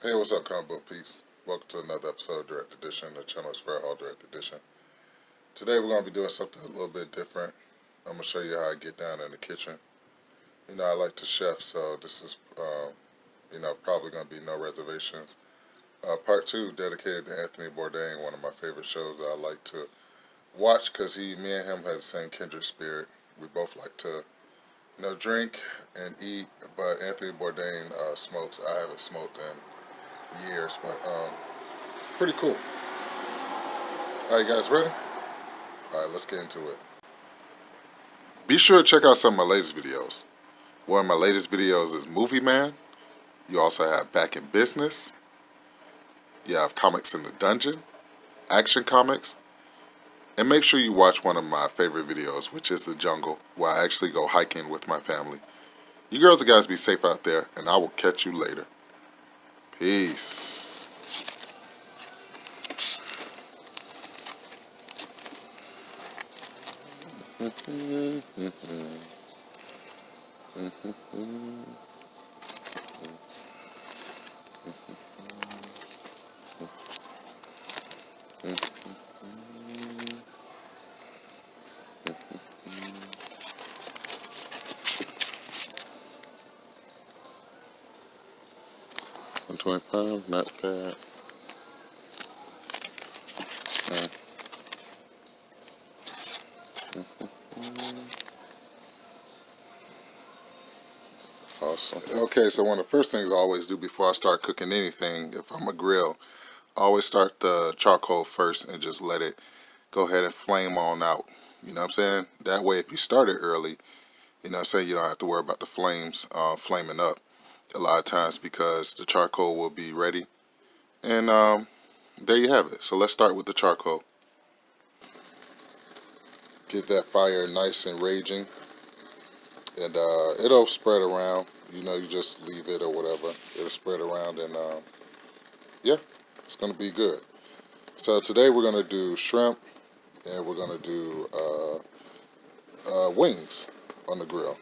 Hey, what's up, comic book peeps? Welcome to another episode of Direct Edition. The channel is Fair Hall Direct Edition. Today we're going to be doing something a little bit different. I'm going to show you how I get down in the kitchen. You know, I like to chef, so this is, probably going to be no reservations. Part 2 dedicated to Anthony Bourdain, one of my favorite shows that I like to watch because me and him have the same kindred spirit. We both like to, drink and eat, but Anthony Bourdain smokes. I haven't smoked in years, but pretty cool. Alright, guys, ready? Alright, let's get into it. Be sure to check out some of my latest videos. One of my latest videos is Movie Man. You also have Back in Business. You have Comics in the Dungeon, Action Comics. And make sure you watch one of my favorite videos, which is The Jungle, where I actually go hiking with my family. You girls and guys be safe out there, and I will catch you later. Peace. $125, not bad. Awesome. Okay, so one of the first things I always do before I start cooking anything, if I'm a grill, I always start the charcoal first and just let it go ahead and flame on out. You know what I'm saying? That way, if you start it early, you know what I'm saying, you don't have to worry about the flames flaming up a lot of times because the charcoal will be ready. And there you have it. So let's start with the charcoal. Get that fire nice and raging, and it'll spread around. You know, you just leave it or whatever. It'll spread around, and yeah, it's gonna be good. So today we're gonna do shrimp, and we're gonna do wings on the grill.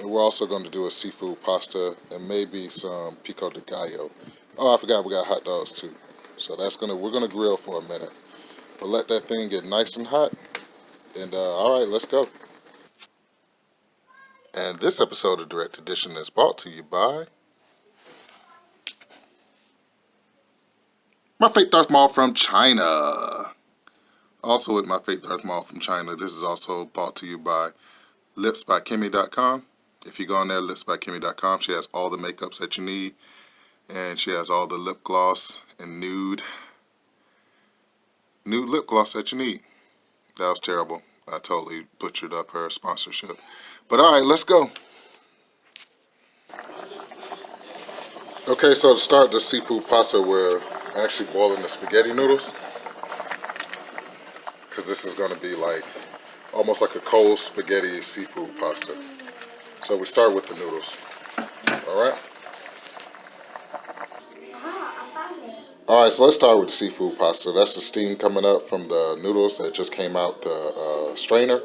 And we're also going to do a seafood pasta and maybe some pico de gallo. Oh, I forgot we got hot dogs too. So we're gonna grill for a minute. But let that thing get nice and hot. And all right, let's go. And this episode of Direct Edition is brought to you by My Fake Darth Maul from China. Also with My Fake Darth Maul from China, this is also brought to you by lipsbykimmy.com. If you go on there, lipsbykimmy.com, she has all the makeups that you need. And she has all the lip gloss and nude lip gloss that you need. That was terrible. I totally butchered up her sponsorship. But all right, let's go. Okay, so to start the seafood pasta, we're actually boiling the spaghetti noodles. Because this is going to be like almost like a cold spaghetti seafood pasta. So we start with the noodles. All right? Alright, so let's start with the seafood pasta. That's the steam coming up from the noodles that just came out the strainer.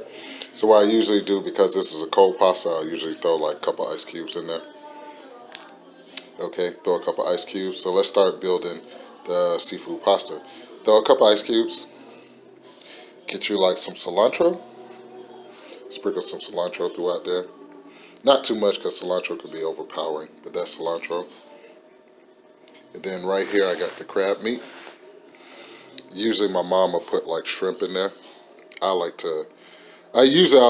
So what I usually do, because this is a cold pasta, I usually throw like a couple ice cubes in there. Okay, throw a couple ice cubes. So let's start building the seafood pasta. Throw a couple ice cubes. Get you like some cilantro. Sprinkle some cilantro throughout there. Not too much because cilantro could be overpowering, but that's cilantro. And then right here I got the crab meat. Usually my mom will put like shrimp in there. I'll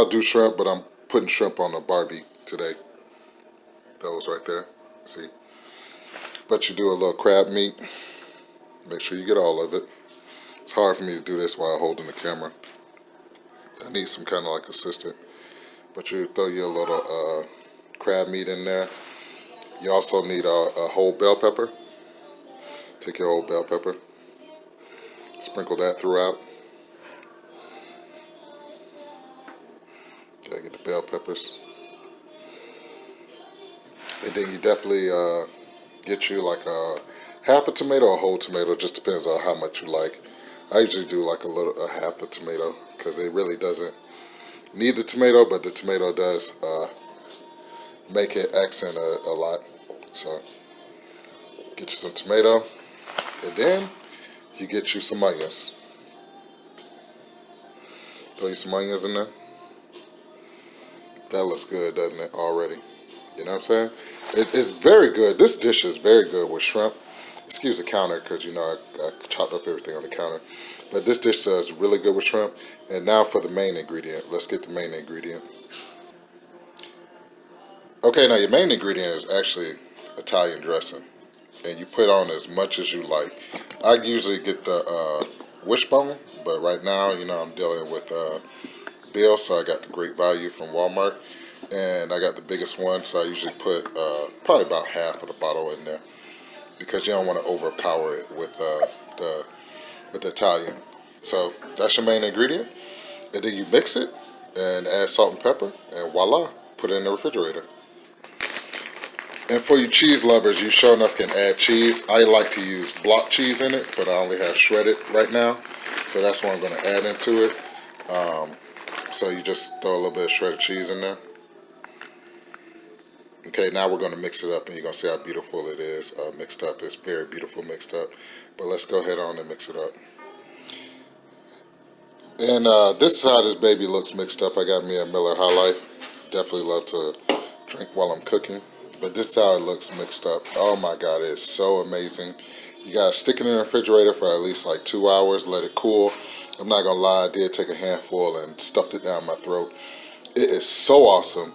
do shrimp, but I'm putting shrimp on the Barbie today. Those right there. See? But you do a little crab meat. Make sure you get all of it. It's hard for me to do this while holding the camera. I need some kind of like assistant. But you throw your little crab meat in there. You also need a whole bell pepper. Take your whole bell pepper. Sprinkle that throughout. Okay, get the bell peppers. And then you definitely get you like a half a tomato or a whole tomato. Just depends on how much you like. I usually do like a half a tomato because it really doesn't need the tomato, but the tomato does make it accent a lot. So Get you some tomato, and then you get you some onions. Throw you some onions in there. That looks good, doesn't it, already? You know what I'm saying? It's very good. This dish is very good with shrimp. Excuse the counter because, I chopped up everything on the counter. But this dish does really good with shrimp. And now for the main ingredient. Let's get the main ingredient. Okay, now your main ingredient is actually Italian dressing. And you put on as much as you like. I usually get the wishbone, but right now, I'm dealing with Bill, so I got the Great Value from Walmart. And I got the biggest one, so I usually put probably about half of the bottle in there because you don't want to overpower it with the Italian. So that's your main ingredient, and then you mix it and add salt and pepper, and voila, put it in the refrigerator. And for you cheese lovers, you sure enough can add cheese. I like to use block cheese in it, but I only have shredded right now, so that's what I'm going to add into it. So you just throw a little bit of shredded cheese in there. Okay, now we're going to mix it up, and you're going to see how beautiful it is mixed up. It's very beautiful mixed up. But let's go ahead on and mix it up. And this is how this baby looks mixed up. I got me a Miller High Life. Definitely love to drink while I'm cooking. But this is how it looks mixed up. Oh my God, it's so amazing. You got to stick it in the refrigerator for at least like 2 hours. Let it cool. I'm not going to lie, I did take a handful and stuffed it down my throat. It is so awesome.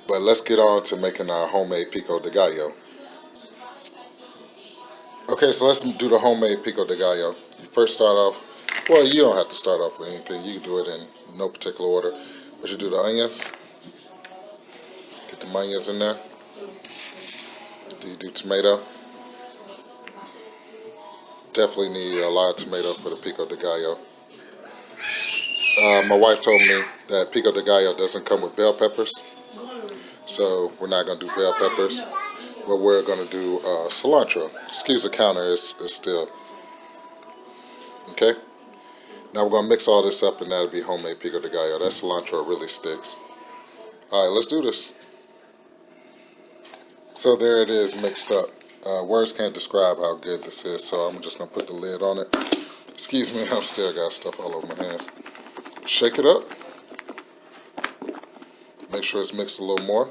But let's get on to making our homemade pico de gallo. Okay, so let's do the homemade pico de gallo. You first start off, well, you don't have to start off with anything. You can do it in no particular order. But you do the onions, get the onions in there. Do you do tomato? Definitely need a lot of tomato for the pico de gallo. My wife told me that pico de gallo doesn't come with bell peppers, so we're not going to do bell peppers. But we're going to do cilantro. Excuse the counter, it's still. Okay? Now we're going to mix all this up, and that'll be homemade pico de gallo. That cilantro really sticks. All right, let's do this. So there it is mixed up. Words can't describe how good this is, so I'm just going to put the lid on it. Excuse me, I'm still got stuff all over my hands. Shake it up. Make sure it's mixed a little more.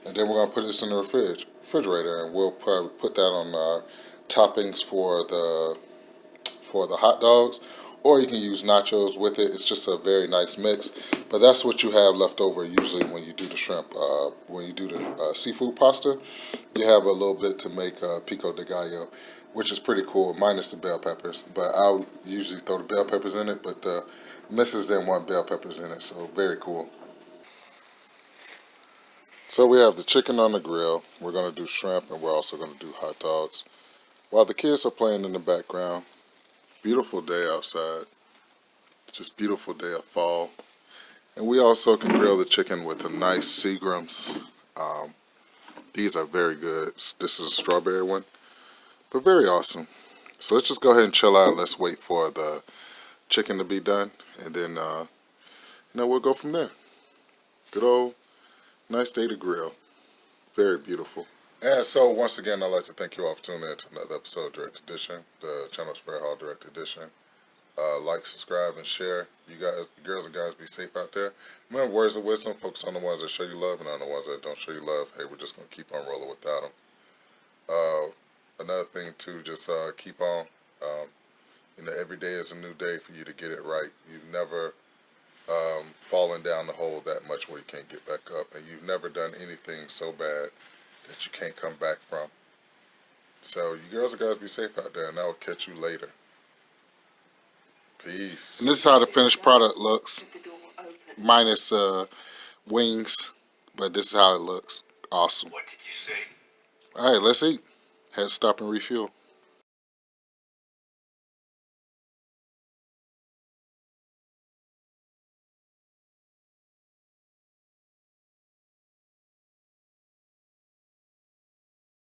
And then we're going to put this in the refrigerator, and we'll probably put that on our toppings for the hot dogs. Or you can use nachos with it. It's just a very nice mix. But that's what you have left over usually when you do the shrimp. When you do the seafood pasta, you have a little bit to make pico de gallo, which is pretty cool, minus the bell peppers. But I'll usually throw the bell peppers in it, but the missus didn't want bell peppers in it, so very cool. So we have the chicken on the grill. We're going to do shrimp, and we're also going to do hot dogs. While the kids are playing in the background, beautiful day outside. Just beautiful day of fall. And we also can grill the chicken with a nice Seagram's. These are very good. This is a strawberry one, but very awesome. So let's just go ahead and chill out. Let's wait for the chicken to be done, and then we'll go from there. Good old nice day to grill. Very beautiful. And so once again, I'd like to thank you all for tuning in to another episode of Direct Edition, the channel's Fair Hall Direct Edition. Like, subscribe, and share. You guys, girls and guys, be safe out there. Remember, words of wisdom, focus on the ones that show you love and on the ones that don't show you love. Hey, we're just going to keep on rolling without them. Another thing, too, just keep on. Every day is a new day for you to get it right. You've never fallen down the hole that much where you can't get back up. And you've never done anything so bad that you can't come back from. So, you girls and guys, be safe out there, and I will catch you later. Peace. And this is how the finished product looks, minus wings, but this is how it looks. Awesome. What did you say? All right, let's eat. Had to stop and refuel.